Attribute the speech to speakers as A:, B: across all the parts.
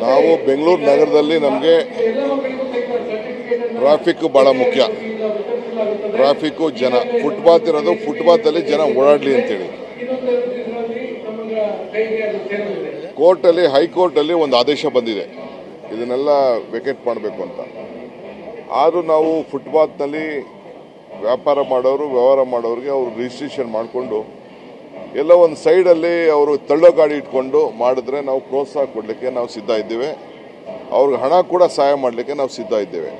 A: ನಾವು ಬೆಂಗಳೂರು ನಗರದಲ್ಲಿ ನಮಗೆ ಟ್ರಾಫಿಕ್ ಬಹಳ ಮುಖ್ಯ. ಟ್ರಾಫಿಕ್ ಜನ ಫುಟ್ಪಾತ್ ಇರೋದು, ಫುಟ್ಪಾತಲ್ಲಿ ಜನ ಓಡಾಡಲಿ ಅಂತೇಳಿ ಕೋರ್ಟಲ್ಲಿ ಹೈಕೋರ್ಟಲ್ಲಿ ಒಂದು ಆದೇಶ ಬಂದಿದೆ, ಇದನ್ನೆಲ್ಲ ವೆಕೇಟ್ ಮಾಡಬೇಕು ಅಂತ. ಆದರೂ ನಾವು ಫುಟ್ಪಾತ್ನಲ್ಲಿ ವ್ಯಾಪಾರ ಮಾಡೋರು, ವ್ಯವಹಾರ ಮಾಡೋರಿಗೆ ಅವರು ರಿಜಿಸ್ಟ್ರೇಷನ್ ಮಾಡಿಕೊಂಡು ಎಲ್ಲ ಒಂದು ಸೈಡಲ್ಲಿ ಅವರು ತಳ್ಳೋ ಗಾಡಿ ಇಟ್ಕೊಂಡು ಮಾಡಿದ್ರೆ ನಾವು ಪ್ರೋತ್ಸಾಹ ಕೊಡಲಿಕ್ಕೆ ನಾವು ಸಿದ್ಧ ಇದ್ದೇವೆ. ಅವ್ರಿಗೆ ಹಣ ಕೂಡ ಸಹಾಯ ಮಾಡಲಿಕ್ಕೆ ನಾವು ಸಿದ್ಧ ಇದ್ದೇವೆ.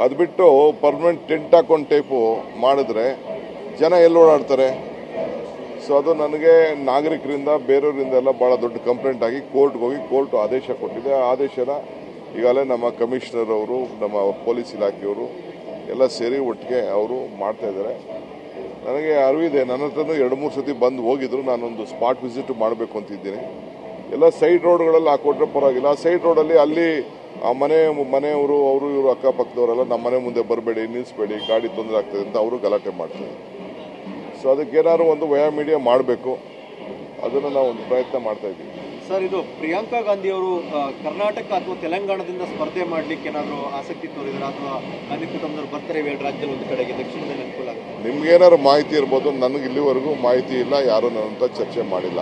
A: ಅದು ಬಿಟ್ಟು ಪರ್ಮನೆಂಟ್ ಟೆಂಟ್ ಹಾಕೊಂಡು ಟೈಪು ಮಾಡಿದ್ರೆ ಜನ ಎಲ್ಲಿ ಓಡಾಡ್ತಾರೆ? ಸೊ ಅದು ನನಗೆ ನಾಗರಿಕರಿಂದ ಬೇರೆಯವರಿಂದ ಎಲ್ಲ ಭಾಳ ದೊಡ್ಡ ಕಂಪ್ಲೇಂಟ್ ಆಗಿ ಕೋರ್ಟ್ಗೆ ಹೋಗಿ ಕೋರ್ಟ್ ಆದೇಶ ಕೊಟ್ಟಿದೆ. ಆ ಆದೇಶನ ಈಗಾಗಲೇ ನಮ್ಮ ಕಮಿಷನರ್ ಅವರು, ನಮ್ಮ ಪೊಲೀಸ್ ಇಲಾಖೆಯವರು ಎಲ್ಲ ಸೇರಿ ಒಟ್ಟಿಗೆ ಅವರು ಮಾಡ್ತಾ ಇದ್ದಾರೆ. ನನಗೆ ಅರಿವಿದೆ, ನನ್ನ ಹತ್ರನೂ 2-3 ಸತಿ ಬಂದು ಹೋಗಿದ್ರು. ನಾನೊಂದು ಸ್ಪಾಟ್ ವಿಸಿಟ್ ಮಾಡಬೇಕು ಅಂತಿದ್ದೀನಿ. ಎಲ್ಲ ಸೈಡ್ ರೋಡ್ಗಳಲ್ಲಿ ಹಾಕೊಟ್ರೆ ಪರವಾಗಿಲ್ಲ. ಆ ಸೈಡ್ ರೋಡಲ್ಲಿ ಅಲ್ಲಿ ಆ ಮನೆಯವರು ಅವರು ಇವರು ಅಕ್ಕಪಕ್ಕದವರೆಲ್ಲ ನಮ್ಮ ಮನೆ ಮುಂದೆ ಬರಬೇಡಿ, ನಿಲ್ಲಿಸಬೇಡಿ, ಗಾಡಿ ತೊಂದರೆ ಆಗ್ತದೆ ಅಂತ ಅವರು ಗಲಾಟೆ ಮಾಡ್ತಾರೆ. ಸೊ ಅದಕ್ಕೇನಾದ್ರು ಒಂದು ವಯಾ ಮೀಡಿಯಾ ಮಾಡಬೇಕು, ಅದನ್ನು ನಾವು ಒಂದು ಪ್ರಯತ್ನ ಮಾಡ್ತಾ ಇದ್ದೀವಿ.
B: ಸರ್, ಇದು ಪ್ರಿಯಾಂಕಾ ಗಾಂಧಿ ಅವರು ಕರ್ನಾಟಕ ಅಥವಾ ತೆಲಂಗಾಣದಿಂದ ಸ್ಪರ್ಧೆ ಮಾಡಲಿಕ್ಕೆ ಏನಾದರೂ ಆಸಕ್ತಿ ತೋರಿದ್ರೆ, ಅಥವಾ ಗಾಂಧಿ ಕುಟುಂಬದವರು ಬರ್ತಾರೆ ಬೇಡ ರಾಜ್ಯದಲ್ಲಿ ಒಂದು ಕಡೆಗೆ ದಕ್ಷಿಣದಲ್ಲಿ ಅನುಕೂಲ ಆಗುತ್ತೆ?
A: ನಿಮ್ಗೇನಾದ್ರು ಮಾಹಿತಿ ಇರ್ಬೋದು, ನನಗೆ ಇಲ್ಲಿವರೆಗೂ ಮಾಹಿತಿ ಇಲ್ಲ, ಯಾರೂ ನನ್ನಂತ ಚರ್ಚೆ ಮಾಡಿಲ್ಲ.